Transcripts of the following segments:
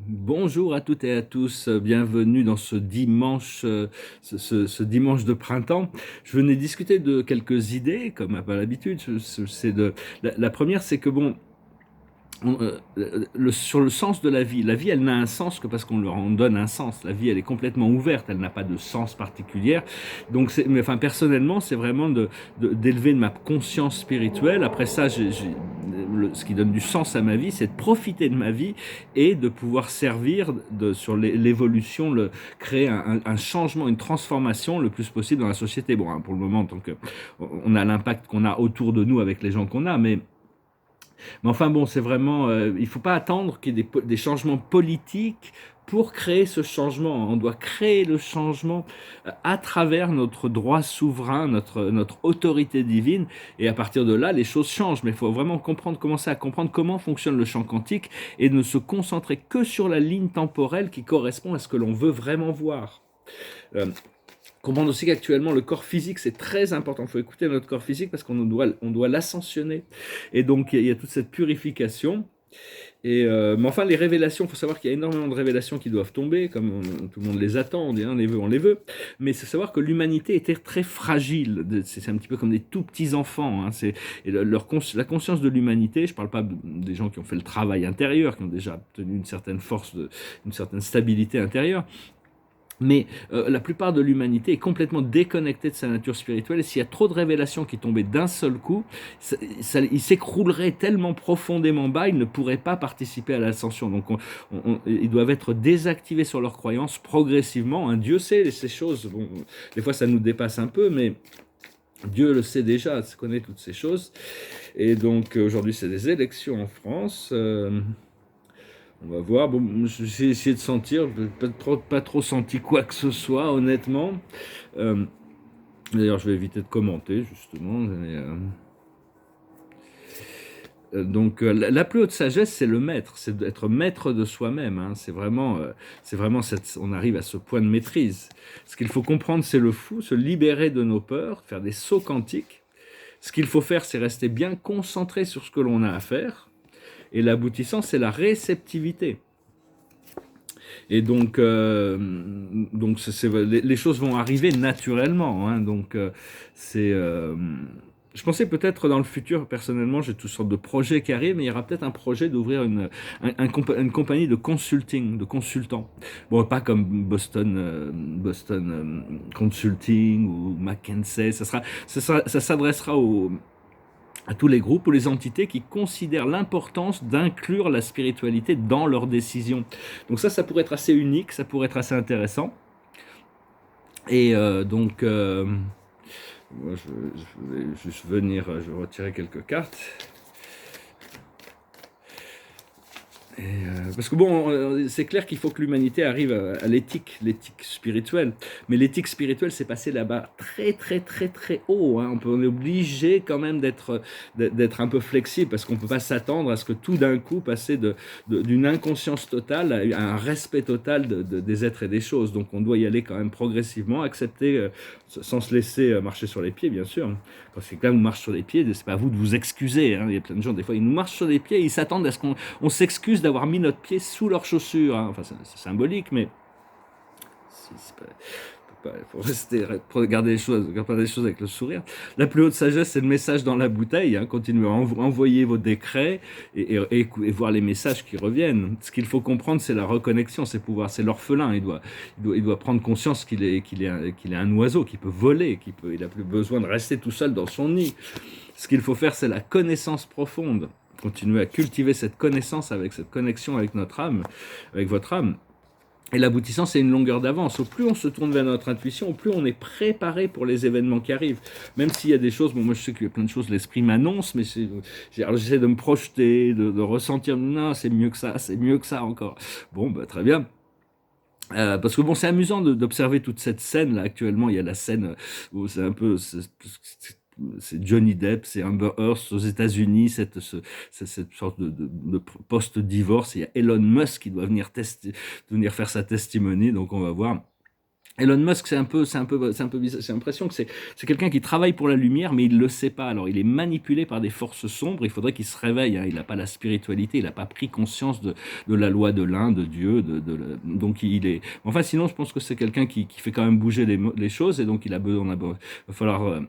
Bonjour à toutes et à tous, bienvenue dans ce dimanche, ce dimanche de printemps. Je venais discuter de quelques idées, comme à pas l'habitude. C'est la première, c'est que bon, sur le sens de la vie, elle n'a un sens que parce qu'on leur en donne un sens. La vie, elle est complètement ouverte, elle n'a pas de sens particulier. Donc, mais enfin, personnellement, c'est vraiment d'élever ma conscience spirituelle. Après ça, ce qui donne du sens à ma vie, c'est de profiter de ma vie et de pouvoir servir sur l'évolution, créer un changement, une transformation le plus possible dans la société. Bon, hein, pour le moment, tant que on a l'impact qu'on a autour de nous avec les gens qu'on a, mais enfin bon, c'est vraiment, il ne faut pas attendre qu'il y ait des changements politiques pour créer ce changement. On doit créer le changement à travers notre droit souverain, notre autorité divine, et à partir de là, les choses changent. Mais il faut vraiment commencer à comprendre comment fonctionne le champ quantique et ne se concentrer que sur la ligne temporelle qui correspond à ce que l'on veut vraiment voir. Euh, Comprendre aussi qu'actuellement le corps physique c'est très important. Il faut écouter notre corps physique parce on doit l'ascensionner. Et donc il y a toute cette purification. Mais enfin, les révélations, il faut savoir qu'il y a énormément de révélations qui doivent tomber, comme tout le monde les attend, on les veut, on les veut. Mais c'est savoir que l'humanité était très fragile. C'est un petit peu comme des tout petits enfants. Hein. La conscience de l'humanité, je ne parle pas des gens qui ont fait le travail intérieur, qui ont déjà obtenu une certaine force, une certaine stabilité intérieure. Mais la plupart de l'humanité est complètement déconnectée de sa nature spirituelle. Et s'il y a trop de révélations qui tombaient d'un seul coup, il s'écroulerait tellement profondément bas, ils ne pourraient pas participer à l'ascension. Donc ils doivent être désactivés sur leurs croyances progressivement. Hein. Dieu sait ces choses. Bon, des fois, ça nous dépasse un peu, mais Dieu le sait déjà, il connaît toutes ces choses. Et donc aujourd'hui, c'est des élections en France. On va voir. Bon, j'ai essayé de sentir, pas trop senti quoi que ce soit, honnêtement. Euh, D'ailleurs, je vais éviter de commenter, justement. La plus haute sagesse, c'est le maître, c'est d'être maître de soi-même. Hein. C'est vraiment on arrive à ce point de maîtrise. Ce qu'il faut comprendre, c'est le fou, se libérer de nos peurs, faire des sauts quantiques. Ce qu'il faut faire, c'est rester bien concentré sur ce que l'on a à faire. Et l'aboutissant, c'est la réceptivité. Et les choses vont arriver naturellement. Hein, c'est, euh, je pensais peut-être dans le futur, personnellement, j'ai toutes sortes de projets qui arrivent, mais il y aura peut-être un projet d'ouvrir une compagnie de consulting, de consultants. Bon, pas comme Boston Consulting ou McKinsey. Ça s'adressera à tous les groupes ou les entités qui considèrent l'importance d'inclure la spiritualité dans leurs décisions. Donc ça pourrait être assez unique, ça pourrait être assez intéressant. Et moi, je vais juste venir, je vais retirer quelques cartes. Parce que bon, c'est clair qu'il faut que l'humanité arrive à l'éthique spirituelle. Mais l'éthique spirituelle, c'est passé là-bas très très très très haut. Hein. On est obligé quand même d'être un peu flexible parce qu'on ne peut pas s'attendre à ce que tout d'un coup passer d'une inconscience totale à un respect total des êtres et des choses. Donc on doit y aller quand même progressivement, accepter sans se laisser marcher sur les pieds, bien sûr. Quand quelqu'un nous marche sur les pieds, c'est pas à vous de vous excuser. Hein. Il y a plein de gens, des fois, ils nous marchent sur les pieds, ils s'attendent à ce qu'on s'excuse d'avoir mis notre pied sous leurs chaussures. Hein. Enfin, c'est symbolique, mais il faut regarder les choses avec le sourire. La plus haute sagesse, c'est le message dans la bouteille. Hein. Continuez à envoyer vos décrets et voir les messages qui reviennent. Ce qu'il faut comprendre, c'est la reconnexion, c'est l'orphelin. Il doit prendre conscience qu'il est un oiseau, qui peut voler, il n'a plus besoin de rester tout seul dans son nid. Ce qu'il faut faire, c'est la connaissance profonde. Continuer à cultiver cette connaissance avec cette connexion avec notre âme, avec votre âme. Et l'aboutissant, c'est une longueur d'avance. Au plus on se tourne vers notre intuition, au plus on est préparé pour les événements qui arrivent. Même s'il y a des choses, bon, moi je sais qu'il y a plein de choses, l'esprit m'annonce, mais j'essaie de me projeter, de ressentir, non, c'est mieux que ça encore. Bon, bah, très bien. Parce que bon, c'est amusant d'observer toute cette scène là actuellement. Il y a la scène où c'est Johnny Depp, c'est Amber Heard aux États-Unis, cette sorte de post-divorce. Il y a Elon Musk qui doit venir faire sa testimony, donc on va voir. Elon Musk, c'est un peu bizarre. J'ai l'impression que c'est quelqu'un qui travaille pour la lumière, mais il le sait pas. Alors, il est manipulé par des forces sombres. Il faudrait qu'il se réveille, hein. Il n'a pas la spiritualité, il n'a pas pris conscience de la loi de l'un, de Dieu, donc il est. Enfin, sinon, je pense que c'est quelqu'un qui fait quand même bouger les choses, et donc il a besoin. Il va falloir.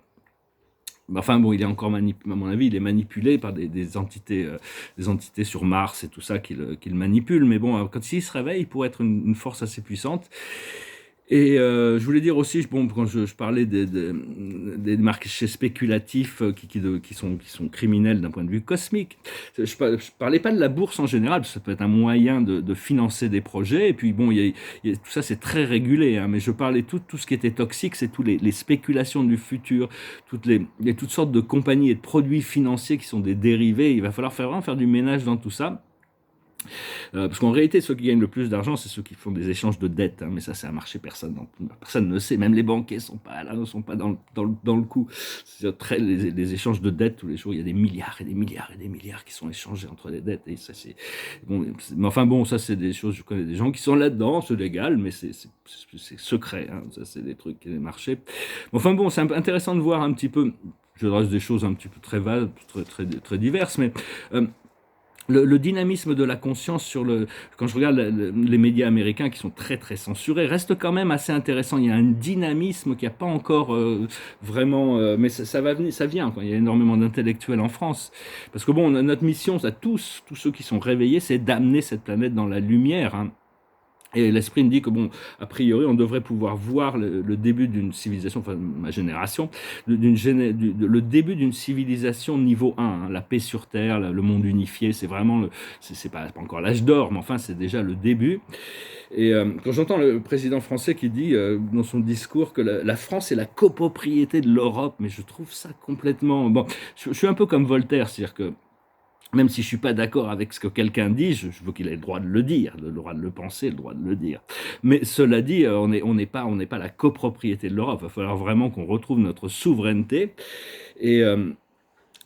Enfin bon, il est encore à mon avis, il est manipulé par des entités sur Mars et tout ça qu'il manipule. Mais bon, quand il se réveille, il pourrait être une force assez puissante. Et je voulais dire aussi, bon, quand je parlais des marchés spéculatifs qui sont criminels d'un point de vue cosmique, je parlais pas de la bourse en général, parce que ça peut être un moyen de financer des projets, et puis bon, tout ça c'est très régulé, hein, mais je parlais tout ce qui était toxique, c'est tous les spéculations du futur, il y a toutes sortes de compagnies et de produits financiers qui sont des dérivés, il va falloir vraiment faire du ménage dans tout ça. Parce qu'en réalité, ceux qui gagnent le plus d'argent, c'est ceux qui font des échanges de dettes, hein, mais ça, c'est un marché, personne ne sait. Même les banquiers sont pas là, ne sont pas dans le coup. Les échanges de dettes, tous les jours, il y a des milliards et des milliards et des milliards qui sont échangés entre les dettes. Et ça, bon, mais enfin bon, ça, c'est des choses, je connais des gens qui sont là-dedans, c'est légal, mais c'est secret. Hein, ça, c'est des trucs, des marchés. Enfin bon, c'est intéressant de voir un petit peu. Je dresse des choses un petit peu très vagues, très diverses, mais le dynamisme de la conscience quand je regarde les médias américains qui sont très censurés, reste quand même assez intéressant. Il y a un dynamisme qui n'a pas encore vraiment, mais ça va venir, ça vient, quoi. Il y a énormément d'intellectuels en France, parce que bon, notre mission à tous ceux qui sont réveillés, c'est d'amener cette planète dans la lumière, hein. Et l'esprit me dit que, bon, a priori, on devrait pouvoir voir le début d'une civilisation, enfin, ma génération, le début d'une civilisation niveau 1, hein, la paix sur Terre, le monde unifié, c'est vraiment, c'est pas encore l'âge d'or, mais enfin, c'est déjà le début. Et quand j'entends le président français qui dit dans son discours que la France est la copropriété de l'Europe, mais je trouve ça complètement. Bon, je suis un peu comme Voltaire, c'est-à-dire que même si je suis pas d'accord avec ce que quelqu'un dit, je veux qu'il ait le droit de le dire, le droit de le penser, le droit de le dire. Mais cela dit, on n'est pas la copropriété de l'Europe. Il va falloir vraiment qu'on retrouve notre souveraineté. Et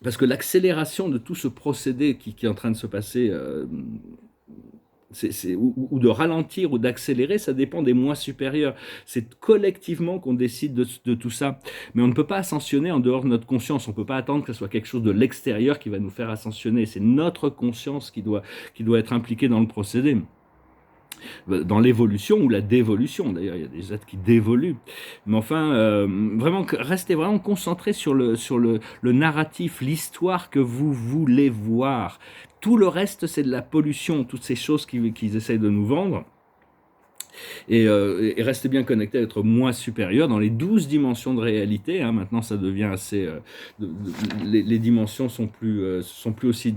parce que l'accélération de tout ce procédé qui est en train de se passer, ou de ralentir ou d'accélérer, ça dépend des moi supérieurs. C'est collectivement qu'on décide de tout ça. Mais on ne peut pas ascensionner en dehors de notre conscience. On ne peut pas attendre que ce soit quelque chose de l'extérieur qui va nous faire ascensionner. C'est notre conscience qui doit être impliquée dans le procédé, dans l'évolution ou la dévolution. D'ailleurs, il y a des êtres qui dévoluent. Mais enfin, restez vraiment concentrés sur le narratif, l'histoire que vous voulez voir. Tout le reste, c'est de la pollution, toutes ces choses qu'ils essayent de nous vendre. Et restez bien connectés à être moi supérieur dans les 12 dimensions de réalité, hein. Maintenant, ça devient assez. Les dimensions sont plus aussi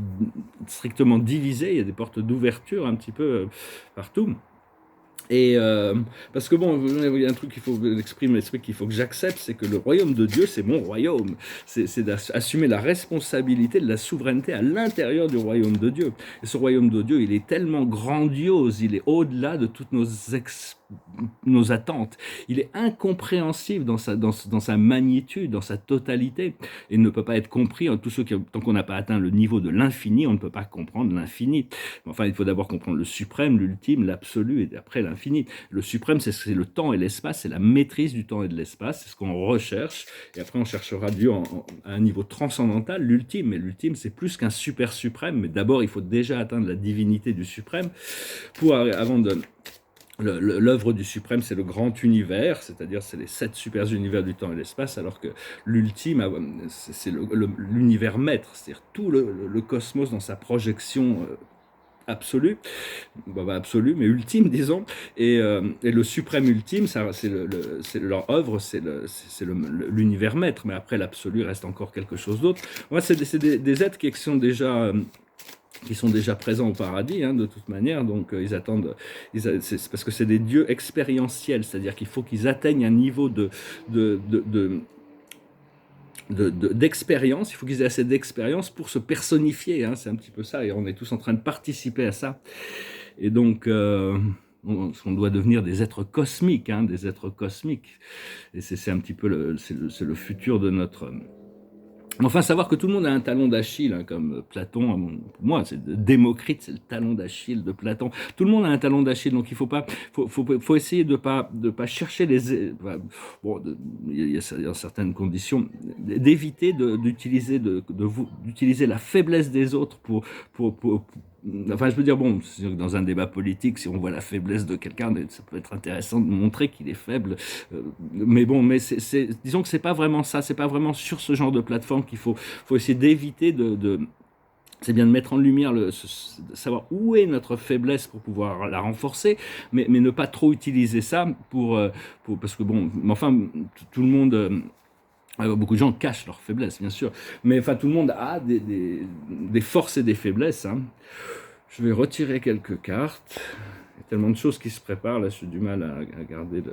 strictement divisées. Il y a des portes d'ouverture un petit peu partout. Et parce que bon, il y a un truc qu'il faut exprimer, l'esprit qu'il faut que j'accepte, c'est que le royaume de Dieu, c'est mon royaume. C'est d'assumer la responsabilité de la souveraineté à l'intérieur du royaume de Dieu. Et ce royaume de Dieu, il est tellement grandiose, il est au-delà de toutes nos attentes. Il est incompréhensible dans sa magnitude, dans sa totalité, et ne peut pas être compris. Tant qu'on n'a pas atteint le niveau de l'infini, on ne peut pas comprendre l'infini. Enfin, il faut d'abord comprendre le suprême, l'ultime, l'absolu, et après l'infini. Le suprême, c'est le temps et l'espace, c'est la maîtrise du temps et de l'espace, c'est ce qu'on recherche, et après on cherchera Dieu à un niveau transcendantal, l'ultime, mais l'ultime c'est plus qu'un super suprême, mais d'abord il faut déjà atteindre la divinité du suprême, avant de... L'œuvre du suprême, c'est le grand univers, c'est-à-dire c'est les 7 super univers du temps et l'espace, alors que l'ultime, c'est l'univers maître, c'est-à-dire tout le cosmos dans sa projection absolue, absolue, mais ultime, disons, et le suprême ultime, c'est leur œuvre, c'est l'univers maître, mais après l'absolu reste encore quelque chose d'autre. Moi, c'est des êtres qui sont déjà présents au paradis, hein, de toute manière, donc ils attendent, c'est parce que c'est des dieux expérientiels, c'est-à-dire qu'il faut qu'ils atteignent un niveau d'expérience, il faut qu'ils aient assez d'expérience pour se personnifier, hein, c'est un petit peu ça, et on est tous en train de participer à ça, et donc on doit devenir des êtres cosmiques, hein, des êtres cosmiques, et c'est un petit peu c'est le futur de Enfin, savoir que tout le monde a un talon d'Achille, hein, comme Platon, pour moi, c'est Démocrite, c'est le talon d'Achille de Platon. Tout le monde a un talon d'Achille, donc il faut essayer de pas chercher enfin, bon, il y a certaines conditions, d'éviter d'utiliser la faiblesse des autres pour enfin, je veux dire, bon, c'est sûr que dans un débat politique, si on voit la faiblesse de quelqu'un, ça peut être intéressant de montrer qu'il est faible. Mais bon, mais disons que c'est pas vraiment ça, c'est pas vraiment sur ce genre de plateforme faut essayer d'éviter c'est bien de mettre en lumière, de savoir où est notre faiblesse pour pouvoir la renforcer, mais ne pas trop utiliser ça parce que bon, enfin, tout le monde. Beaucoup de gens cachent leurs faiblesses, bien sûr, mais enfin, tout le monde a des forces et des faiblesses, hein. Je vais retirer quelques cartes. Il y a tellement de choses qui se préparent, là, j'ai du mal à garder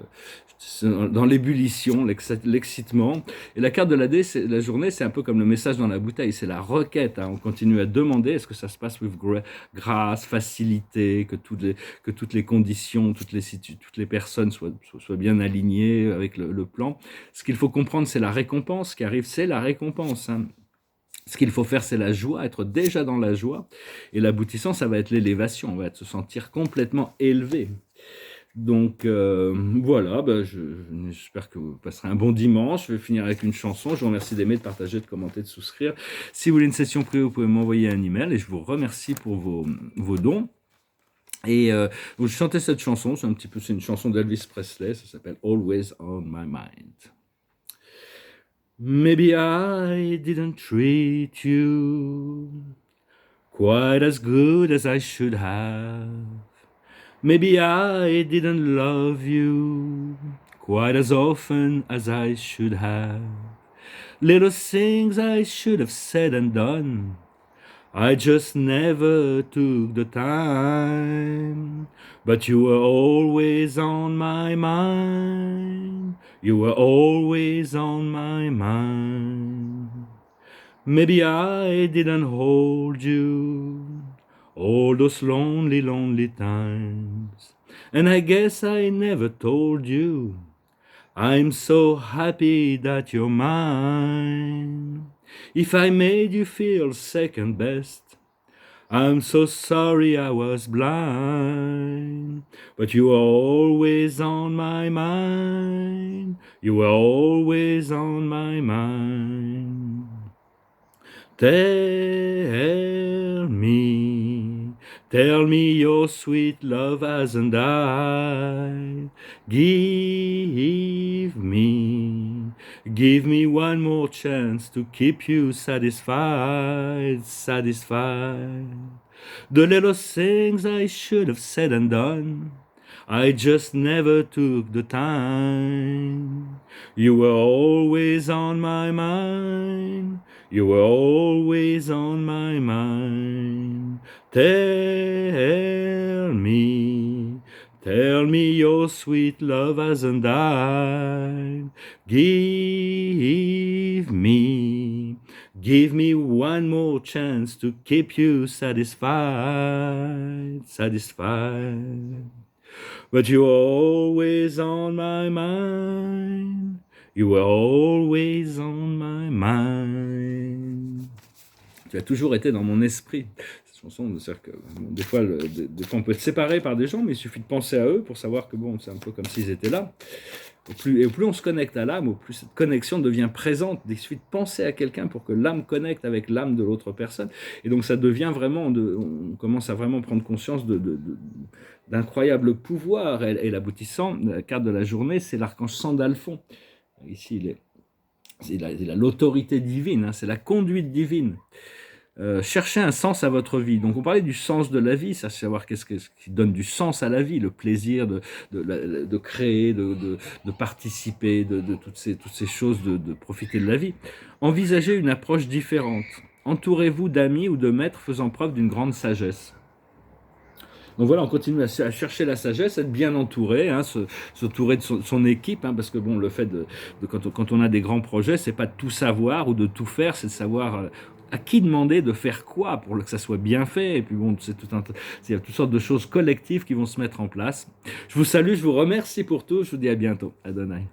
dans l'ébullition, l'excitement. Et la carte de la journée, c'est un peu comme le message dans la bouteille, c'est la requête, hein. On continue à demander, est-ce que ça se passe with grâce, facilité, que toutes les conditions, toutes les personnes soient bien alignées avec le plan. Ce qu'il faut comprendre, c'est la récompense. Ce qui arrive, c'est la récompense, hein. Ce qu'il faut faire, c'est la joie, être déjà dans la joie. Et l'aboutissant, ça va être l'élévation. On va se sentir complètement élevé. Donc voilà, j'espère que vous passerez un bon dimanche. Je vais finir avec une chanson. Je vous remercie d'aimer, de partager, de commenter, de souscrire. Si vous voulez une session privée, vous pouvez m'envoyer un email et je vous remercie pour vos dons. Et je chantais cette chanson, c'est une chanson d'Elvis Presley, ça s'appelle Always on My Mind. Maybe I didn't treat you quite as good as I should have. Maybe I didn't love you quite as often as I should have. Little things I should have said and done, I just never took the time. But you were always on my mind. You were always on my mind. Maybe I didn't hold you all those lonely, lonely times. And I guess I never told you I'm so happy that you're mine. If I made you feel second best, I'm so sorry I was blind. But you were always on my mind. You were always on my mind. Tell me your sweet love hasn't died. Give me one more chance to keep you satisfied. The little things I should have said and done, I just never took the time. You were always on my mind. You were always on my mind. Tell me your sweet love hasn't died. Give me one more chance to keep you satisfied. But you were always on my mind. You were always on my mind. Tu as toujours été dans mon esprit. Cette chanson, c'est-à-dire que des fois on peut être séparé par des gens, mais il suffit de penser à eux pour savoir que bon, c'est un peu comme s'ils étaient là. Au plus on se connecte à l'âme, au plus cette connexion devient présente. Il suffit de penser à quelqu'un pour que l'âme connecte avec l'âme de l'autre personne. Et donc ça devient vraiment, on commence à vraiment prendre conscience d'incroyables pouvoirs. Et l'aboutissant, la carte de la journée, c'est l'archange Sandalphon. Ici, il a l'autorité divine, hein, c'est la conduite divine. Cherchez un sens à votre vie. Donc on parlait du sens de la vie, ça c'est savoir qu'est-ce qui donne du sens à la vie, le plaisir de créer, de participer, de toutes ces choses, de profiter de la vie. Envisagez une approche différente. Entourez-vous d'amis ou de maîtres faisant preuve d'une grande sagesse. Donc voilà, on continue à chercher la sagesse, être bien entouré, hein, s'entourer de son équipe, hein, parce que bon, le fait quand on a des grands projets, c'est pas de tout savoir ou de tout faire, c'est de savoir à qui demander de faire quoi pour que ça soit bien fait. Et puis bon, il y a toutes sortes de choses collectives qui vont se mettre en place. Je vous salue, je vous remercie pour tout, je vous dis à bientôt. Adonai.